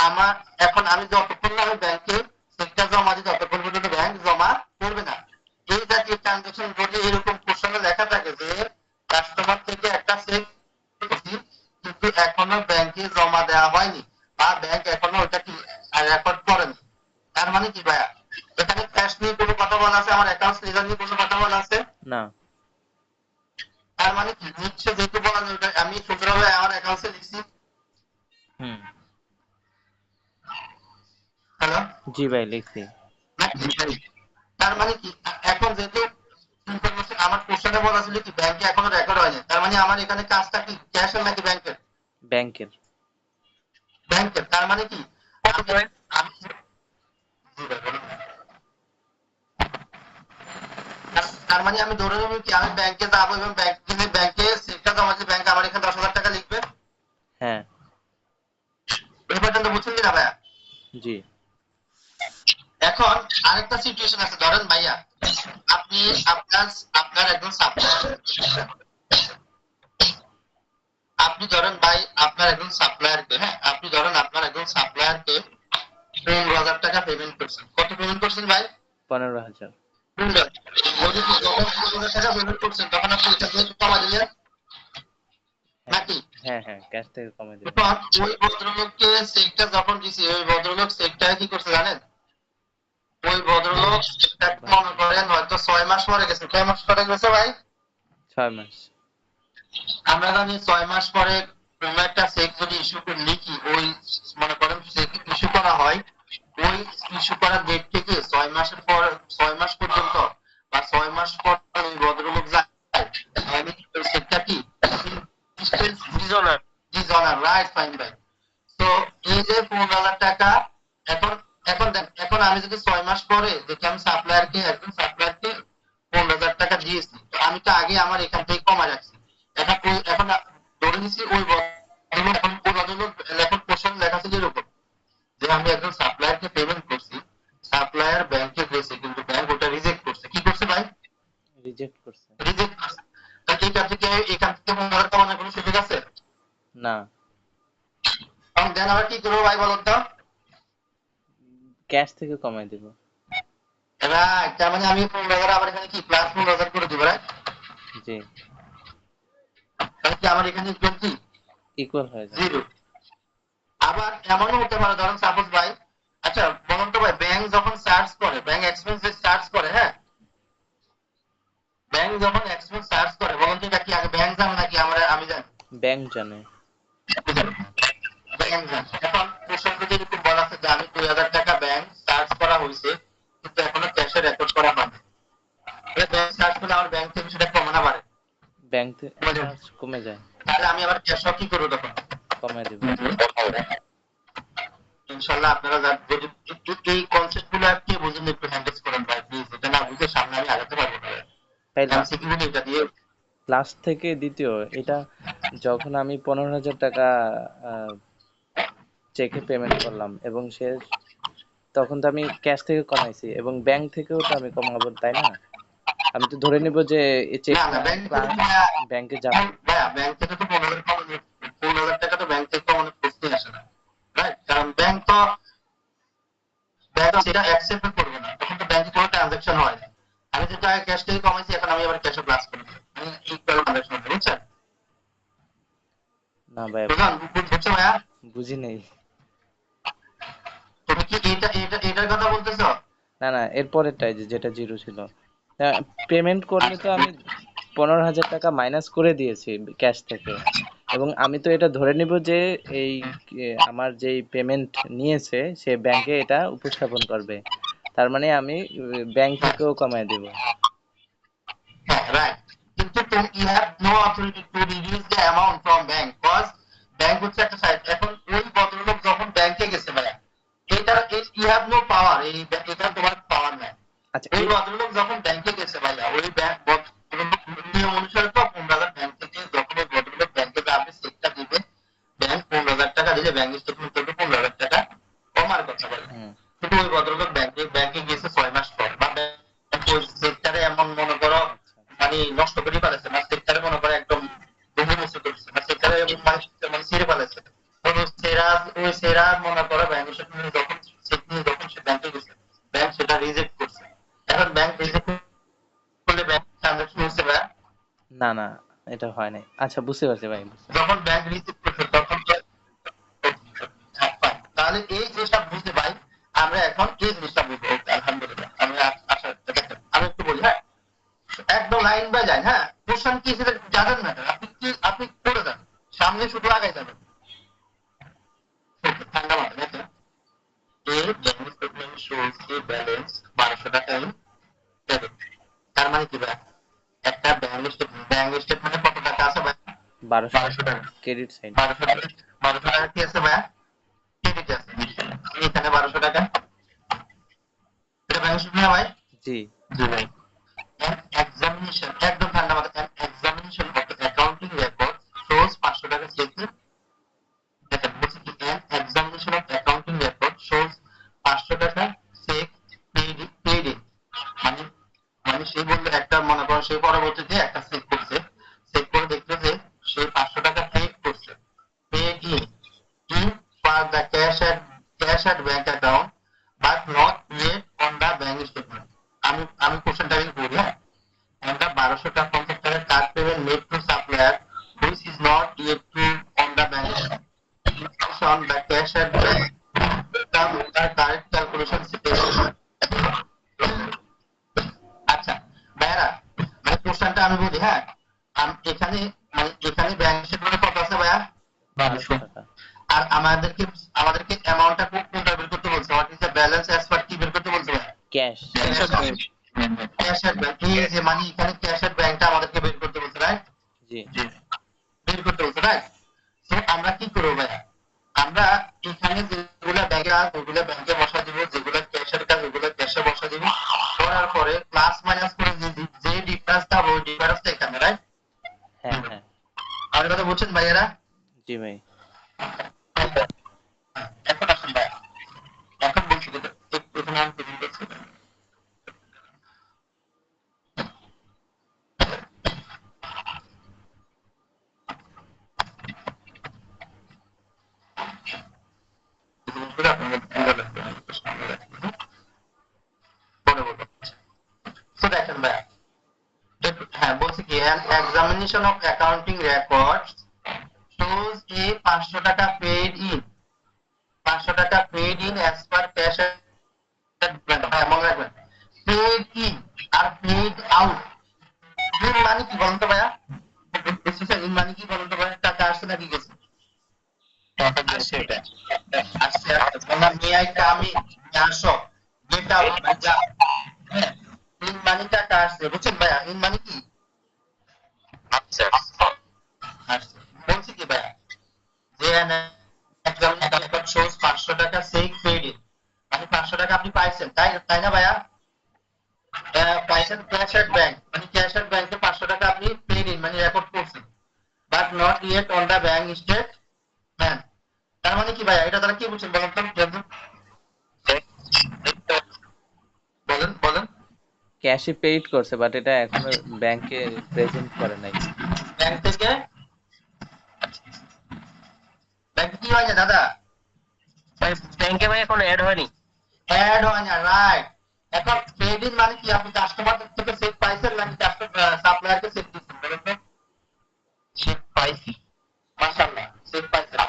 আমার এখন আমি যতক্ষণ না আমি ব্যাংকে চেকটা জমা দিই ততক্ষণ পর্যন্ত ব্যাংক জমা করবে না। এই জাতীয় ট্রানজাকশন যদি এরকম কোশ্চেনে লেখা থাকে যে কাস্টমার থেকে একটা চেক কিন্তু এখনো ব্যাংকে জমা দেওয়া হয়নি বা ব্যাংক এখনো ওইটা কি রেকর্ড করেনি, তার মানে কি ভাইয়া এখানে ক্যাশ নিয়ে কোনো কথা বলা আছে, আমার অ্যাকাউন্টস লেজার নিয়ে কোনো কথা বলা আছে? না। তার মানে কি নিচ্ছে যেহেতু বলা যায়, ওটা আমি সুন্দরভাবে আমার অ্যাকাউন্টসে লিখছি। হুম। হ্যালো, জি ভাই লিখছি। তার মানে কি এখন যেহেতু ইনফরমেশন আমার কোশ্চেনে বলা ছিল কি ব্যাংকে এখনো রেকর্ড হয়নি, তার মানে আমার এখানে কাজটা কি ক্যাশের নাকি ব্যাংকের? ব্যাংকের। ব্যাংকের। তার মানে কি আমি তার মানে আমি ধরে নেব কি আমি ব্যাংকে যাবো এবং ব্যাংকে চেকটা জমা দিলে ব্যাংক আমার এখানে 10,000 টাকা লিখবে। হ্যাঁ। এই পর্যন্ত বুঝছেন কিনা ভাইয়া? জি। এখন আরেকটা সিচুয়েশন আছে, ধরেন ভাইয়া আপনি আপনার একজন সাপ্লায়ার, আপনি ধরেন ভাই আপনার একজন সাপ্লায়ারকে, হ্যাঁ আপনি ধরেন আপনার একজন সাপ্লায়ারকে 15,000 টাকা পেমেন্ট করছেন। কত পেমেন্ট করছেন ভাই? 15,000। 15,000। যদি যখন 15,000 টাকা পেমেন্ট করছেন তখন আপনি এটা থেকে কমা দিলেন নাকি? হ্যাঁ হ্যাঁ, ক্যাশ থেকে কমে দেবে। এখন ওই ভদ্রলোককে চেকটা যখন দিছি, ওই ভদ্রলোক চেকটা কি করছে জানেন? ওই ভদ্রলোক চেকটা মনে করেন হয়তো 6 মাস পরে গেছে। কয় মাস পরে গেছে ভাই? 6 মাস। আমরা জানি 6 মাস পরে কোনো একটা চেক যদি ইস্যু করে লিখি, ওই মনে করেন চেক ইস্যু করা হয়, ওই ইস্যু করার ডেট থেকে 6 মাসের পর 6 মাস পর্যন্ত বা 6 মাস পর ওই ভদ্রলোক যায়, আমি ওই চেকটা কি ডিজনার, রাইট, ফাইন ভাই। তো এই যে 15,000 টাকা, এখন এখন আমি যদি 6 মাস পরে দেখি আমি একজন সাপ্লায়ারকে 15,000 টাকা দিয়েছি, তো আমি তো আগে আমার এখান থেকে কমা রাখছি। এখন ধরে নিচ্ছি ওই ভদ্রলোক লেখার কোশ্চেন লেখা ছিল এরকম যে আমি একজন সাপ্লায়ারকে পেমেন্ট করছি, সাপ্লায়ার ব্যাংকে গেছে কিন্তু ব্যাংক ওটা রিজেক্ট করছে। কি করছে ভাই? রিজেক্ট করছে। রিজেক্ট করছে। তাহলে এখান থেকে 15,000 কমানোর কোনো সুযোগ আছে? না। এখন দেন আবার কি করবো ভাই বলুন তো? ক্যাশ থেকে কমাই দেব। রাইট, তার মানে আমি 15,000 আবার এখানে কি প্লাস 15,000 করে দিব, রাইট? জি। তাহলে কি আমার এখানে ইকুয়াল কি ইকুয়াল হয়ে যাবে। 0? আবার এমনও হতে পারে, ধরেন সাপোজ ভাই, আচ্ছা বলুন তো ভাই, ব্যাংক যখন চার্জ করে, ব্যাংক এক্সপেন্স চার্জ করে, হ্যাঁ ব্যাংক যখন এক্সপেন্স চার্জ করে, বলুন তো এটা কি আগে ব্যাংক জানে নাকি আমি জানি? ব্যাংক জানে। ব্যাংক জানে। এখন কোশ্চেন যদি এরকম বলা আছে যে আমি 2,000 টাকা ব্যাংক চার্জ করা হয়েছে কিন্তু এখনো ক্যাশে রেকর্ড করা হয়নি, ব্যাংক চার্জ করলে আমার ব্যাংক থেকে সেটা কমে না বাড়ে? ব্যাংক থেকে চার্জ কমে যায়। তাহলে আমি আবার ক্যাশও কি করবো তখন? কমাই দেব। ইনশাআল্লাহ আপনারা যদি এই কনসেপ্ট গুলো আপনি বুঝুন, একটু হ্যান্ডেল করেন ভাই প্লিজ, এটা না বুঝে সামনে আমি আগাতে পারবো না। তাই এমসিকিউ গুলো এটা দিয়ে লাস্ট থেকে দ্বিতীয় এটা যখন আমি 15,000 টাকা চেকে পেমেন্ট করলাম এবং সে তখন তো আমি ক্যাশ থেকে কমাইছি এবং ব্যাংক থেকেও তো আমি কমাবো, তাই না? আমি তো ধরে নিব যে এই না চেকটা না ব্যাংক ব্যাংকে যাবে। ভাইয়া ব্যাংক থেকে তো 15,000 টাকা তো ব্যাংক থেকে অনেক প্রশ্নই আসে না, রাইট? কারণ ব্যাংক সেটা অ্যাকসেপ্ট করবে না, তখন তো ব্যাংকে কোনো ট্রানজাকশন হয় না। আমি যেটা আগে ক্যাশ থেকে কমাইছি এখন আমি আবার ক্যাশে প্লাস করব, আমি ইকুয়াল ট্রানজাকশন হবে, বুঝছেন? না ভাই, বুঝছো ভাইয়া? বুঝি নেই। তুমি কি এটার কথা বলতেছো? না না, এর পরেরটাই যেটা জিরো ছিল। পেমেন্ট করলে তো আমি 15,000 টাকা মাইনাস করে দিয়েছি ক্যাশ থেকে এবং আমি তো এটা ধরে নিব যে এই আমার যেই পেমেন্ট নিয়েছে সে ব্যাংকে এটা উপস্থাপন করবে, তার মানে আমি ব্যাংক থেকেও কমায় দেব। হ্যাঁ রাইট, কিন্তু you have no authority to reduce the amount from bank because bank হচ্ছে একটা সাইট। এখন ওই ভদ্রলোক যখন ব্যাংকে গেছে ভাইয়া, এটা you have no power, এটা তোমার পাওয়ার নাই। আচ্ছা ওই ভদ্রলোক যখন ব্যাংকে গেছে ভাইয়া, ওই ব্যাংক নিয়ম অনুসারে তো 15,000 ব্যাংক থেকে যখন ওই ভদ্রলোক ব্যাংকে যাবে চেকটা দিবে, ব্যাংক 15,000 টাকা দিলে ব্যাংক স্টেটমেন্ট করবে 15,000 টাকা কমার কথা বলে। কিন্তু ওই ভদ্রলোক ব্যাংকে গেছে 6 মাস পর, বা সেক্টরে এমন মনে করো মানে নষ্ট করে ফেলেছে, না সেক্টরে মনে করো একদম বহির্মুখ করেছে, না সেক্টরে মানে ছেড়ে ফেলেছে। ওই সেরা মনে করো ব্যাংক স্টেটমেন্ট যখন সে ব্যাংকে গেছে, ব্যাংক সেটা রিজেক্ট করছে। এখন ব্যাংক রিজেক্ট করলে ব্যাংক ট্রানজাকশন হচ্ছে ভাইয়া? না না, এটা হয় নাই। আচ্ছা বুঝতে পারছি ভাই। যখন ব্যাংক রিজেক্ট করছে তখন তাহলে এই জিনিসটা বুঝতে পাই আমরা, এখন এই জিনিসটা বুঝবো। আলহামদুলিল্লাহ, আমি আশা দেখেন আমি একটু বলি, হ্যাঁ একদম লাইন বাই লাইন। হ্যাঁ, কোশ্চেন কি সেটা জানেন না, আপনি করে যান, সামনে শুধু আগাই যাবেন। ঠান্ডা মাথা দেখেন, এই ব্যাংক স্টেটমেন্ট শোজ দি ব্যালেন্স 1200 টাকা ইন ডেবিট। তার মানে কি ভাই, একটা ব্যাংক স্টেটমেন্টে কত টাকা আছে ভাই? 1200 টাকা ক্রেডিট সাইড। 1200 টাকা কি আছে ভাই? ক্রেডিট আছে। এখানে 1200 টাকা, এটা ব্যাংক স্টেটমেন্ট ভাই? জি জি ভাই। An examination, একদম ঠান্ডা মাথা, an examination of the accounting record shows 500 টাকা চেক। দেখেন বলছি কি, an examination of accounting record shows 500 টাকা চেক পেইড ইন। মানে মানে সে বললো একটা, মনে করো সে পরবর্তীতে একটা চেক করছে, চেক করে দেখলো যে সে 500 টাকা পেইড করছে, paid in for the cash at bank account but not yet on the bank statement। আমি কোশ্চেনটা বলি, হ্যাঁ, একটা 1200 টাকা 50 টাকা card payment made two supplier which is not yet to on the bank on the cash at bank the correct calculation আচ্ছা ভাইরা, মানে কোশ্চেনটা আমি বলি, হ্যাঁ এখানে মানে এখানে ব্যাংক স্টেটমেন্টে কত আছে ভাইয়া? 1200 টাকা। আর আমাদেরকে অ্যামাউন্টটা কোনটা বের করতে বলছে? What is the balance as per কি বের করতে বলছে ভাইয়া? ক্যাশ। ক্যাশ এট ব্যাংক, এই যে মানে এখানে ক্যাশ এট ব্যাংকটা আমাদেরকে বের করতে বলছে, রাইট? জি বের করতে বলছে, রাইট? তো আমরা কি করব ভাইয়া, আমরা এখানে যেগুলা ব্যাংকে আছে ওগুলা ব্যাংকে বসা দিব, যেগুলা ক্যাশের কাজ ওগুলা ক্যাশে বসা দিব, করার পরে প্লাস মাইনাস করে যে ডিফারেন্সটা হবে ওই ডিফারেন্সটা এখানে, রাইট? হ্যাঁ হ্যাঁ আমার কথা বুঝছেন ভাইয়ারা? জি ভাই। এখন আসুন ভাইয়া, এখন বলছি কিন্তু এখানে আমি প্রেজেন্ট করছি। দেখেন ভাইয়া, হ্যাঁ বলছি কি, an examination of accounting records shows a 500 টাকা paid in, 500 টাকা paid in as per cash at bank। হ্যাঁ মনে রাখবেন, paid in R paid out এর মানে কি বলুন তো ভাইয়া? ইন মানে কি বলুন তো ভাইয়া? টাকা আসছে নাকি গেছে? আসছে, এটা আসছে। বললাম মে আই কামি, আসো, গেট আউট, যা। হ্যাঁ, ইন মানে টাকা আসছে, বুঝছেন ভাইয়া? ইন মানে কি? আচ্ছা আসছে। বলছি কি ভাইয়া, যে examination record shows 500 টাকা চেক পেইড ইন, মানে 500 টাকা আপনি পাইছেন, তাই না ভাইয়া? পাইছেন ক্যাশ এট ব্যাংক, মানে ক্যাশ এট ব্যাংকে 500 টাকা আপনি পেইড ইন মানে রেকর্ড করছেন, but not yet on the bank statement. তার মানে কি ভাইয়া, এটা তারা কি বুঝছেন বলেন তো? বলেন বলেন। ক্যাশে পেইড করছে বাট এটা এখনো ব্যাংকে প্রেজেন্ট করে নাই। ব্যাংক থেকে ব্যাংকে কি হয় না দাদা? ব্যাংকে ভাই এখন অ্যাড হয়নি। অ্যাড হয় না, রাইট। এখন পেইড মানে কি, আপনি কাস্টমার থেকে চেক পাইছেন নাকি সাপ্লায়ারকে চেক দিচ্ছেন বলেন তো? চেক পাইছি, মাশাআল্লাহ চেক পাইছেন।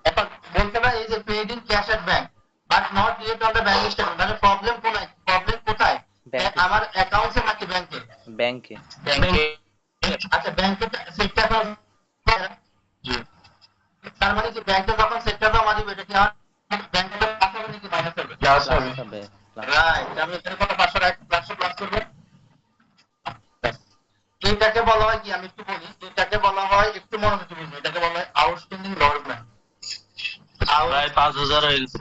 এখন বলতে না এই যে paid in cash at bank but not yet on the bank statement, মানে প্রবলেম কোথায়? ব্যাংকে। আমার অ্যাকাউন্টে নাকি ব্যাংকে? ব্যাংকে। আচ্ছা ব্যাংকে চেকটা জি, তার মানে কি ব্যাংকে যখন চেকটা জমা দিবে এটা কি আমার ব্যাংকে প্লাস হবে নাকি মাইনাস হবে? প্লাস হবে। রাইট, আমি এখানে কত 500 প্লাস করব, এইটাকে এটাকে বলা হয় কি, আমি একটু বলি, এটাকে বলা হয়, একটু মনোযোগ দিন, এটাকে বলা হয় আউটস্ট্যান্ডিং লজমেন্ট। ভাই 5,000 হয়ে গেছে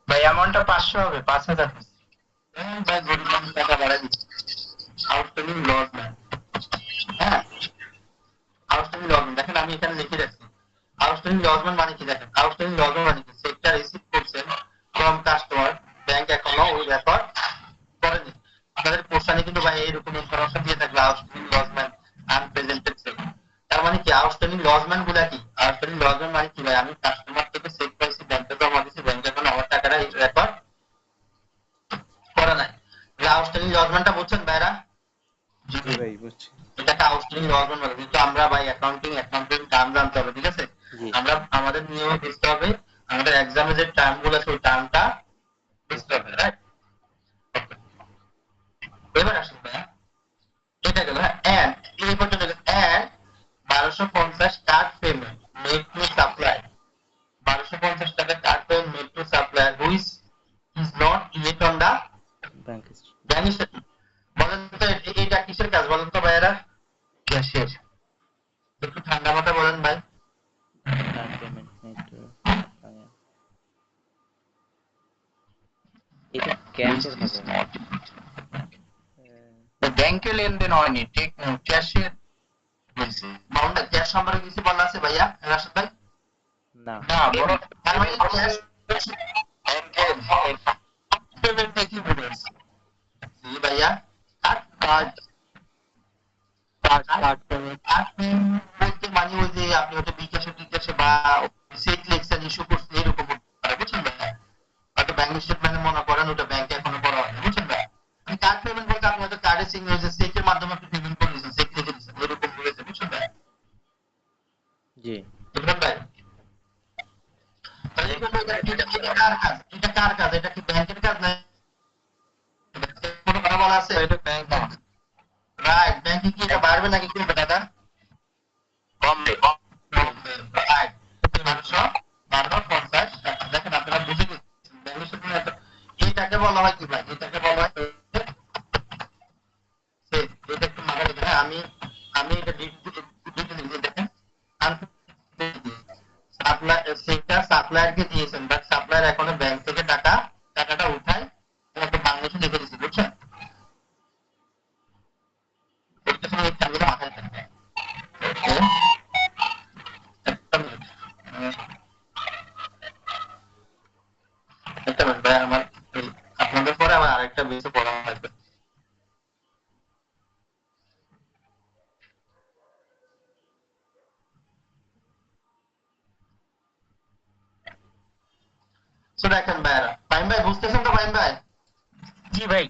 ভাই, অ্যামাউন্টটা 500 হবে, 5,000। ভাই গরিব মানুষ টাকা বাড়াই দিচ্ছে। আউটস্ট্যান্ডিং লজমেন্ট, হ্যাঁ, আউটস্ট্যান্ডিং লজমেন্ট দেখেন আমি এখানে লিখে রাখছি। আউটস্ট্যান্ডিং লজমেন্ট মানে কি দেখেন, আউটস্ট্যান্ডিং লজমেন্ট মানে কি, চেকটা রিসিভ করছেন ফ্রম কাস্টমার, ব্যাংক এখনো ওই রেকর্ড করেনি। আপনাদের কোশ্চেনে কিন্তু ভাই এইরকম ইনফরমেশন দিয়ে থাকবে, আউটস্ট্যান্ডিং লজমেন্ট আনপ্রেজেন্টেড চেক। তার মানে কি আউটস্ট্যান্ডিং লজমেন্ট গুলা কি, আউটস্ট্যান্ডিং লজমেন্ট মানে কি ভাই, আমি কাস্টমার থেকে চেক পাইছি, ব্যাংকে জমা দিছি, ব্যাংক এখন আমার টাকাটা রেকর্ড করে নাই। আউটস্ট্যান্ডিং লজমেন্টটা বুঝছেন ভাইরা? জি ভাই বুঝছি। এটাকে আউটস্ট্যান্ডিং লজমেন্ট বলে, কিন্তু আমরা ভাই অ্যাকাউন্টিং টার্ম জানতে হবে, ঠিক আছে? জি আমরা আমাদের নিয়মে বুঝতে হবে, আমাদের এক্সামে যে টার্ম গুলো আছে ওই টার্মটা বুঝতে হবে, রাইট? এবার আসুন ভাইয়া, এটা গেল এন্ড, এই পর্যন্ত গেল and 1250 card payment made to supply, 1250 টাকা card payment made to supply which is not yet on the bank bank statement. বলেন তো এটা কিসের কাজ বলেন তো ভাইয়ারা? ক্যাশিয়ার। একটু ঠান্ডা মাথায় বলেন ভাই। কার্ড পেমেন্ট মেড টু, এটা ক্যাশের হবে না। ব্যাংকে লেনদেন হয়নি, ঠিক ক্যাশে হয়েছে। মাউন্ট ক্যাশ সম্পর্কে কিছু বলা আছে ভাইয়া রাশেদ ভাই? না না বড় তার মানে ক্যাশ পেমেন্ট কি বলেছে? জি ভাইয়া, card card card card payment. Card বলতে মানে ওই যে আপনি হয়তো বিকাশে টিকাশে বা চেক লিখছেন, ইস্যু করছেন, এরকম হতে পারে, বুঝছেন ভাইয়া? হয়তো ব্যাংক স্টেটমেন্টে মনে করেন ওটা ব্যাংকে এখনো করা হয়, বুঝছেন ভাইয়া? কার্ড পেমেন্ট বলতে আপনি হয়তো কার্ডে সিগনেচার চেকের মাধ্যমে আপনি পেমেন্ট করে দিয়েছেন, চেক লিখে দিয়েছেন, এরকম বলেছে, বুঝছেন ভাইয়া? জি বুঝলেন ভাই? তাহলে এটা কার কাজ, এটা কার কাজ, এটা কি ব্যাংকের কাজ না কোনো কথা বলা আছে? এটা ব্যাংক রাইট, ব্যাংকে কি এটা বাড়বে নাকি কমবে দাদা? কমবে। রাইট, 1250 টাকা। দেখেন আপনারা বুঝে গেছেন ব্যাংকের সাথে এটাকে বলা হয় কি ভাই, এটাকে বলা হয় এটা একটু মাথায় রাখবেন, হ্যাঁ? আমি আমি এটা ডিটেইল লিখে দেখেন, সাপ্লায়ারকে দিয়েছেন, বাট সাপ্লায়ার এখনো ব্যাংক থেকে টাকাটা উঠায় একটা বাংলাদেশে লিখে দিচ্ছে, বুঝছেন? এটা শুনে এই কাজগুলো মাথায় রাখবেন। একটা মিনিট, একটা মিনিট ভাই, আমার আপনাদের পরে আমার আরেকটা বিষয় পড়া লাগবে। তো দেখেন ভাইরা, ফাইম ভাই বুঝতেছেন তো? ফাইম ভাই, জি ভাই।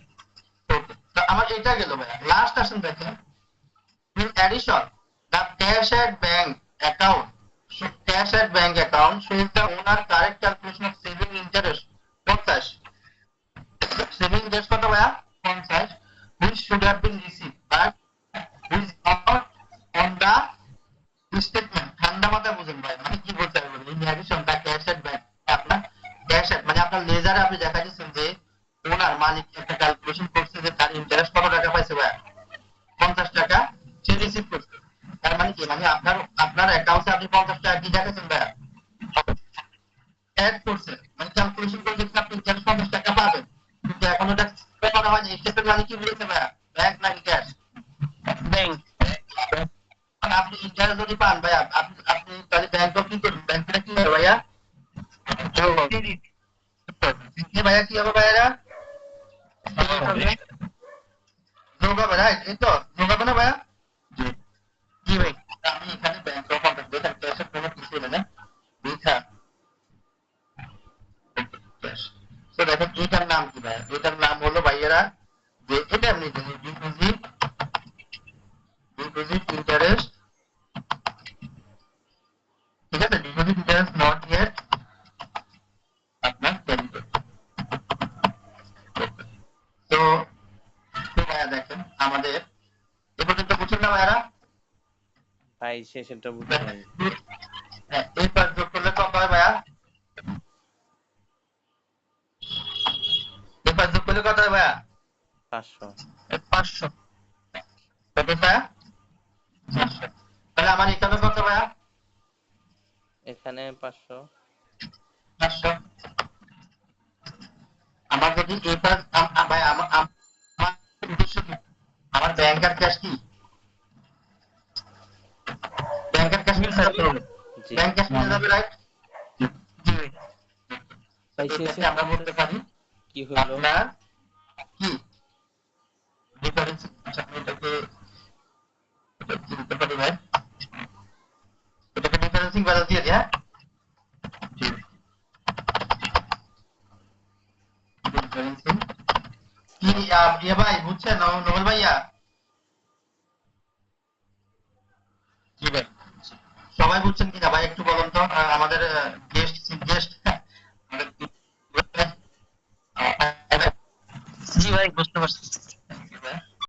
ওকে, তো আমার এটা গেল ভাইয়া, লাস্ট আসেন দেখেন, in addition the cash at bank account, so cash at bank account shows the owner correct calculation of saving interest 50, saving interest কত ভাইয়া? 50, which should have been received but which is not on the statement। ঠান্ডা মাথায় বুঝেন ভাই, মানে কি বলতে হবে, in addition the cash at bank, আপনার ক্যাশ মানে আপনার লেজারে আপনি দেখা দিচ্ছেন যে ওনার মালিক একটা ক্যালকুলেশন করছে যে তার ইন্টারেস্ট কত টাকা পাইছে ভাইয়া, 50 টাকা সে রিসিভ করছে। তার মানে কি, মানে আপনার অ্যাকাউন্টে আপনি 50 টাকা কি দেখাচ্ছেন ভাইয়া, অ্যাড করছে, মানে ক্যালকুলেশন করে দেখছেন আপনি ইন্টারেস্ট 50 টাকা পাবেন, কিন্তু এখন ওটা করা হয়নি। স্টেটমেন্ট মানে কি বলেছে ভাইয়া, ব্যাংক নাকি ক্যাশ? ব্যাংক। মানে আপনি ইন্টারেস্ট যদি পান ভাইয়া, আপনি তাহলে ব্যাংক কি করবেন, ব্যাংকটা কি হবে ভাইয়া? ভাইয়া কি হবে ভাইয়ারা? যোগ হবে, রাইট? এই তো যোগ হবে না ভাইয়া? জি ভাই, আমি এখানে ব্যাংক কন্ট্যাক্ট দেখেন, ক্যাশের কোনো কিছু নেই না, মিথ্যা ক্যাশ। তো দেখেন এটার নাম কি ভাইয়া, এটার নাম হলো ভাইয়ারা যে এটা আপনি ডিপোজিট ইন্টারেস্ট, ঠিক আছে? ডিপোজিট ইন্টারেস্ট নট ইয়েট আপনার ক্রেডিট। তো তো ভাইয়া দেখেন আমাদের এ পর্যন্ত বুঝছেন না ভাইয়ারা? ভাই শেষেরটা বুঝি নাই। হ্যাঁ, এই পাঁচ যোগ করলে কত হয় ভাইয়া? এই পাঁচ যোগ করলে কত হয় ভাইয়া? 500। 500। কত ভাইয়া? 500। তাহলে আমার এখানে কত ভাইয়া? এখানে 500। 500। আমার যদি এটা ভাই আমার আমার উদ্দেশ্য কি? আমার ব্যাংকার ক্যাশ কি? ব্যাংকার ক্যাশ মিল থাকতে হবে। জি ব্যাংক ক্যাশ মিলে যাবে, রাইট? জি। ভাই এটাকে শেষে আমরা বলতে পারি কি হলো? আপনার কি ডিফারেন্স। আপনি এটাকে এটা কি বলতে পারি ভাই? এটাকে ডিফারেন্সিং ভ্যালু দিয়ে দিই, হ্যাঁ? জি। ডিফারেন্সিং কি ইয়া ভাই বুঝছেন নোবেল ভাইয়া? জি ভাই। সবাই বুঝছেন কিনা ভাই একটু বলুন তো, আমাদের গেস্ট আমাদের জি ভাই বুঝতে পারছি।